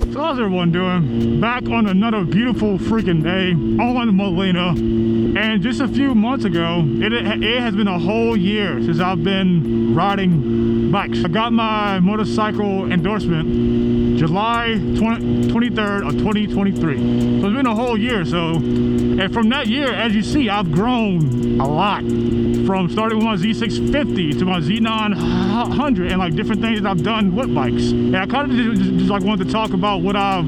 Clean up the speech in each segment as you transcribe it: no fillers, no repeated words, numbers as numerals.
So how's everyone doing? Back on another beautiful freaking day on Molina. And just a few months ago, it has been a whole year since I've been riding bikes. I got my motorcycle endorsement July 23rd of 2023. So it's been a whole year. And from that year, as you see, I've grown a lot. From starting with my Z650 to my Z900 and like different things that I've done with bikes. And I kind of just like wanted to talk about what I've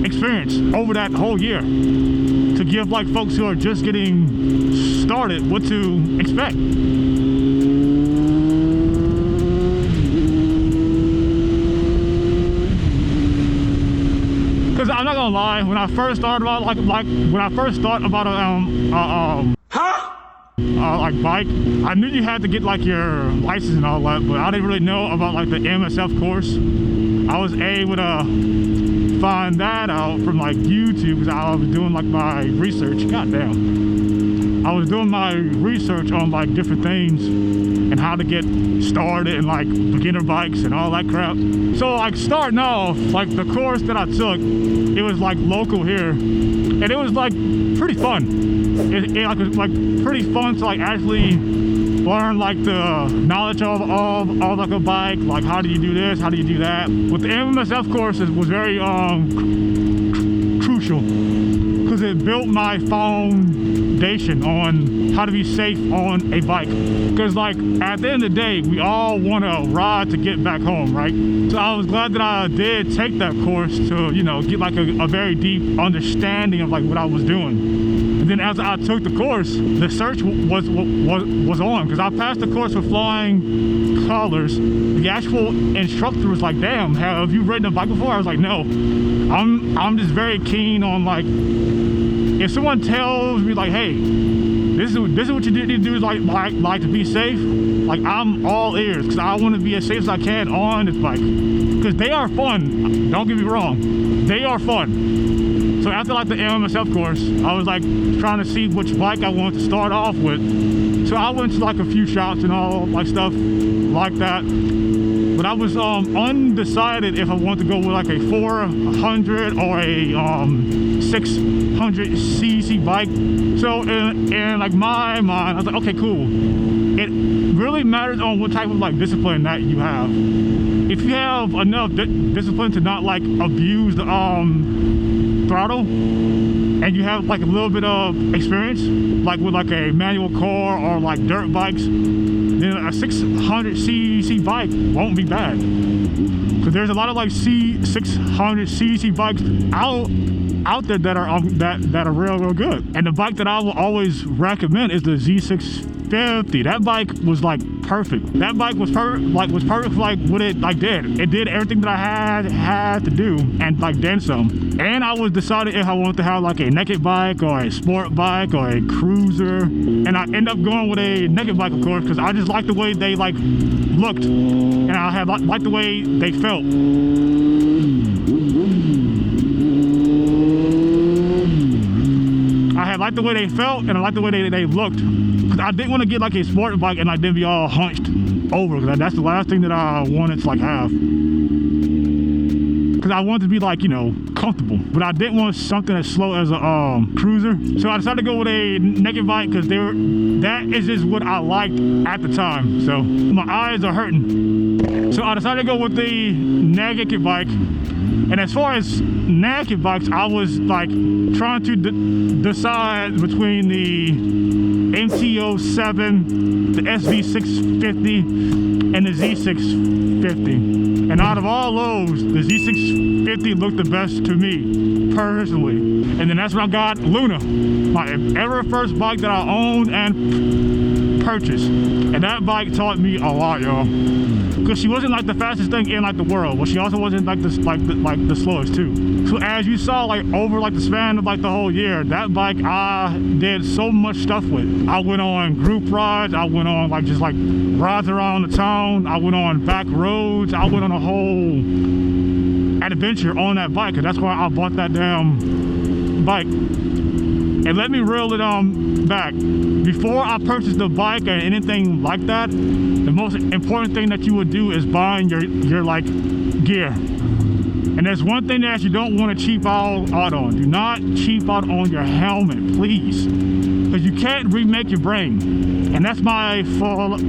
experienced over that whole year to give like folks who are just getting started what to expect. Because I'm not gonna lie, when I first started about when I first thought about like bike, I knew you had to get like your license and all that, but I didn't really know about like the MSF course. I was able to find that out from like YouTube because I was doing like my research. Goddamn, I was doing my research on like different things and how to get started and like beginner bikes and all that crap. So like starting off, like the course that I took, it was like local here, and it was like pretty fun. It was like pretty fun to like actually learn like the knowledge of like a bike, like how do you do this, how do you do that. With the MSF course, it was very crucial because it built my foundation on how to be safe on a bike. Because like at the end of the day, we all want to ride to get back home, right? So I was glad that I did take that course to, you know, get like a very deep understanding of like what I was doing. And then as I took the course, the search was on, because I passed the course with flying colors. The actual instructor was like, "Damn, have you ridden a bike before?" I was like, "No." I'm just very keen on like, if someone tells me like, "Hey, this is what you need to do is like to be safe," like I'm all ears, because I want to be as safe as I can on this bike, because they are fun. Don't get me wrong, they are fun. So after like the MSF course, I was like trying to see which bike I wanted to start off with. So I went to like a few shops and all like stuff like that. But I was undecided if I wanted to go with like a 400 or a 600cc bike. So in like my mind, I was like, okay, cool. It really matters on what type of like discipline that you have. If you have enough discipline to not like abuse the throttle, and you have like a little bit of experience, like with like a manual car or like dirt bikes, then a 600cc bike won't be bad. Because there's a lot of like 600cc bikes out there that are that are real good. And the bike that I will always recommend is the Z650. That bike was like perfect. That bike was perfect for like what it like did. It did everything that I had to do and like then some. And I was deciding if I wanted to have like a naked bike or a sport bike or a cruiser. And I ended up going with a naked bike, of course, because I just liked the way they like looked, and I had liked the way they felt. I liked the way they felt, and I liked the way they looked. Cause I didn't want to get like a sport bike and like then be all hunched over, because that's the last thing that I wanted to like have. Because I wanted to be like, you know, comfortable, but I didn't want something as slow as a cruiser. So I decided to go with a naked bike because that is just what I liked at the time. So my eyes are hurting. So I decided to go with the naked bike. And as far as naked bikes, I was like trying to decide between the MT-07, the SV650, and the Z650. And out of all those, the Z650 looked the best to me, personally. And then that's when I got Luna, my ever first bike that I owned and purchased. And that bike taught me a lot, y'all. Because she wasn't like the fastest thing in like the world, but she also wasn't like the slowest too. So as you saw, like over like the span of like the whole year, that bike I did so much stuff with. I went on group rides, I went on like just like rides around the town, I went on back roads, I went on a whole adventure on that bike, and that's why I bought that damn bike. And let me reel it back. Before I purchased the bike or anything like that, the most important thing that you would do is buying your like gear. And there's one thing that you don't want to cheap out on. Do not cheap out on your helmet, please. Because you can't remake your brain. And that's my philosophy.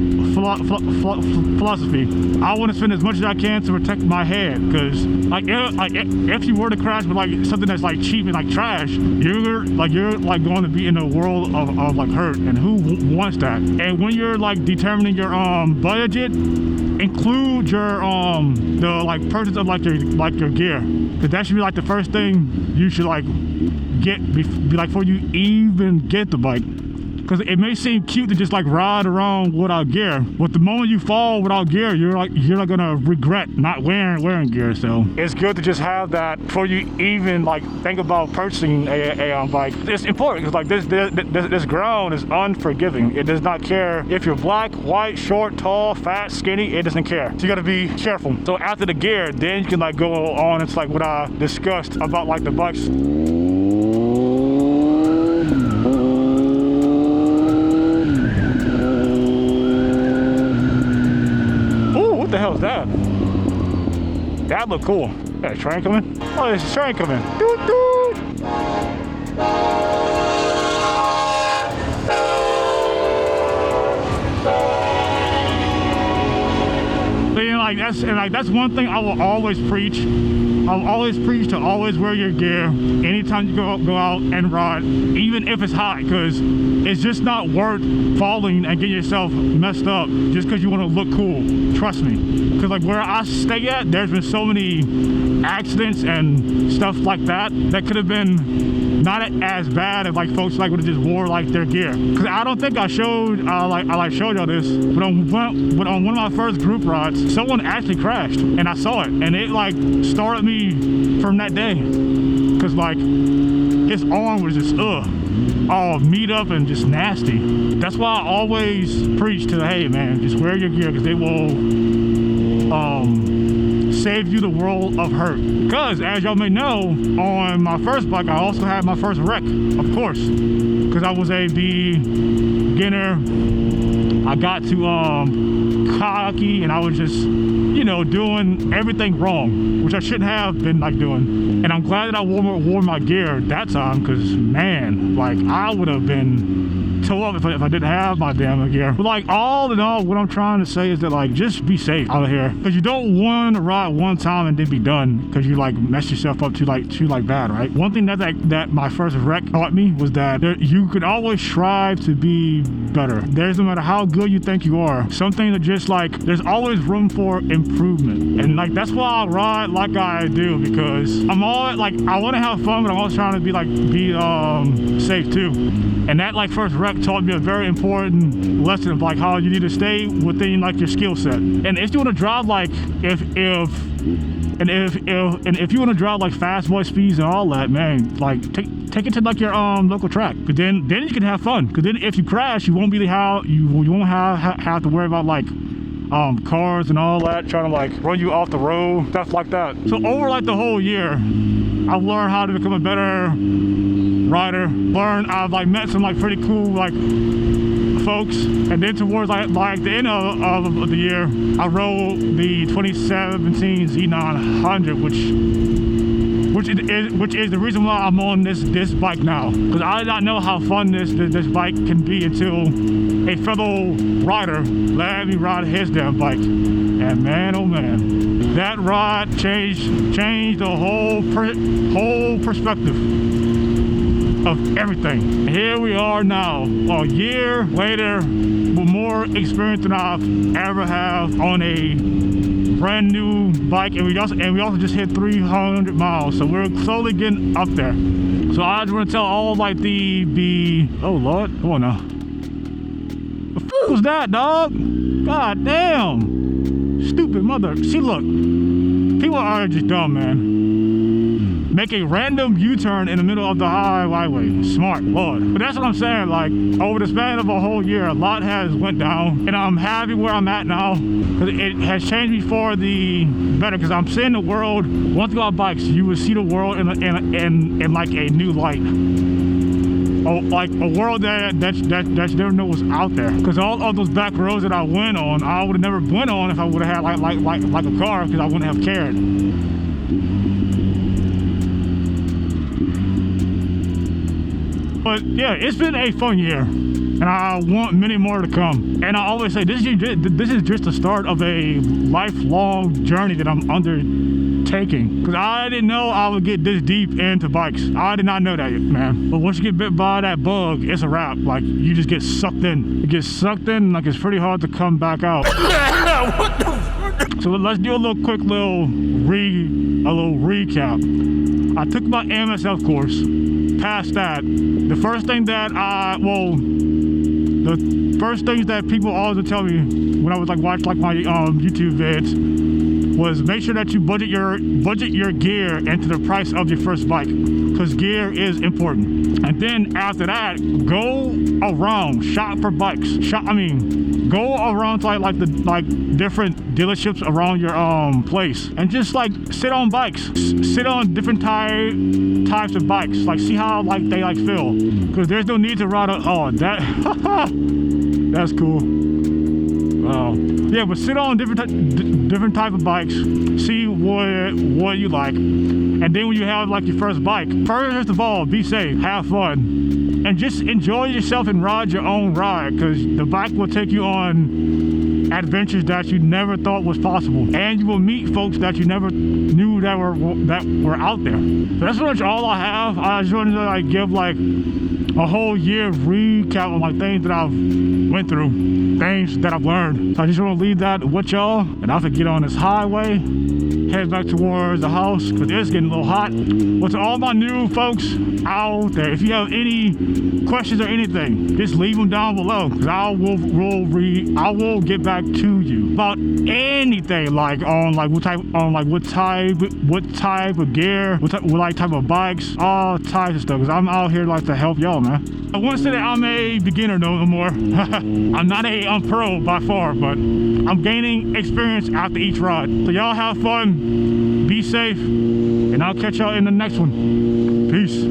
I want to spend as much as I can to protect my head. Because if you were to crash with like something that's like cheap and like trash, you're going to be in a world of like hurt. And who wants that? And when you're like determining your budget, include your the like purchase of like your gear, because that should be like the first thing you should like get be like before you even get the bike. Because it may seem cute to just like ride around without gear, but the moment you fall without gear, you're not gonna regret not wearing gear. So it's good to just have that before you even like think about purchasing a bike. It's important because like this ground is unforgiving. It does not care if you're black, white, short, tall, fat, skinny. It doesn't care. So you gotta be careful. So after the gear, then you can like go on. It's like what I discussed about like the bikes. What the hell is that? That look cool. Got a train coming? Oh, there's a train coming. Doot, doot. That's one thing I will always preach. I'll always preach to always wear your gear anytime you go out and ride, even if it's hot, because it's just not worth falling and getting yourself messed up just because you want to look cool. Trust me. Because like where I stay at, there's been so many accidents and stuff like that could have been not as bad if like folks like would have just wore like their gear. Because I don't think I showed showed y'all this, but on one of my first group rides, someone actually crashed and I saw it, and it like started me from that day. Because like his arm was just all meat up and just nasty. That's why I always preach to, hey man, just wear your gear, because they will save you the world of hurt. Because as y'all may know, on my first bike I also had my first wreck, of course, because I was a beginner. I got too cocky and I was just, you know, doing everything wrong, which I shouldn't have been like doing. And I'm glad that I wore my gear that time, because man, like I would have been toe up if I didn't have my damn gear. But like all in all, what I'm trying to say is that like just be safe out here, because you don't want to ride one time and then be done because you like mess yourself up too bad, right? One thing that my first wreck taught me was that you could always strive to be better. There's no matter how good you think you are, some things are just like there's always room for improvement. And like that's why I ride like I do, because I'm all like I want to have fun, but I'm always trying to be safe too. And that like first wreck taught me a very important lesson of like how you need to stay within like your skill set. And if you want to drive like if you want to drive like fast boy speeds and all that, man, like take it to like your local track. But then you can have fun. Because then if you crash, you won't have to worry about like cars and all that trying to like run you off the road, stuff like that. So over like the whole year, I've learned how to become a better rider. I've like met some like pretty cool like folks, and then towards like the end of the year, I rode the 2017 Z900, which is the reason why I'm on this bike now, because I did not know how fun this bike can be until a fellow rider let me ride his damn bike. And man, oh man, that ride changed the whole perspective of everything. Here we are now, a year later, with more experience than I've ever have on a brand new bike, and we also just hit 300 miles, so we're slowly getting up there. So I just want to tell all like oh Lord, come on now. The f was that, dog? God damn, stupid mother. See, look, people are just dumb, man. Make a random U-turn in the middle of the highway. Smart, Lord. But that's what I'm saying, like, over the span of a whole year, a lot has went down, and I'm happy where I'm at now, because it has changed me for the better, because I'm seeing the world. Once you go on bikes, you will see the world in like a new light. Oh, like a world that you never know was out there. Because all of those back roads that I went on, I would have never went on if I would have had like a car, because I wouldn't have cared. But yeah, it's been a fun year, and I want many more to come. And I always say this is just the start of a lifelong journey that I'm undertaking, because I didn't know I would get this deep into bikes. I did not know that yet, man. But once you get bit by that bug, it's a wrap. Like, you just get sucked in. You get sucked in, like it's pretty hard to come back out. What the fuck? So let's do a quick little recap. I took my MSF course. Past that, the first thing that the first things that people always would tell me when I was like watch like my YouTube vids was make sure that you budget your gear into the price of your first bike, because gear is important. And then after that, go around, shop for bikes. Go around to like different dealerships around your place, and just like sit on bikes, sit on different types of bikes, like see how like they like feel, because there's no need to ride that's cool. Yeah, but sit on different type of bikes, see what you like, and then when you have like your first bike, first of all, be safe, have fun, and just enjoy yourself and ride your own ride, because the bike will take you on adventures that you never thought was possible, and you will meet folks that you never knew that were out there. So that's pretty much all I have. I just wanted to like give like a whole year recap of like things that I've went through, things that I've learned. So I just want to leave that with y'all, and I have to get on this highway, head back towards the house, because it's getting a little hot. But to all my new folks out there, if you have any questions or anything, just leave them down below, because I will get back to you about anything, like on like what type of gear, what type of bikes, all types of stuff, because I'm out here like to help y'all, man. I want to say that I'm a beginner no more. I'm not a pro by far, but I'm gaining experience after each ride. So y'all have fun, be safe, and I'll catch y'all in the next one. Peace.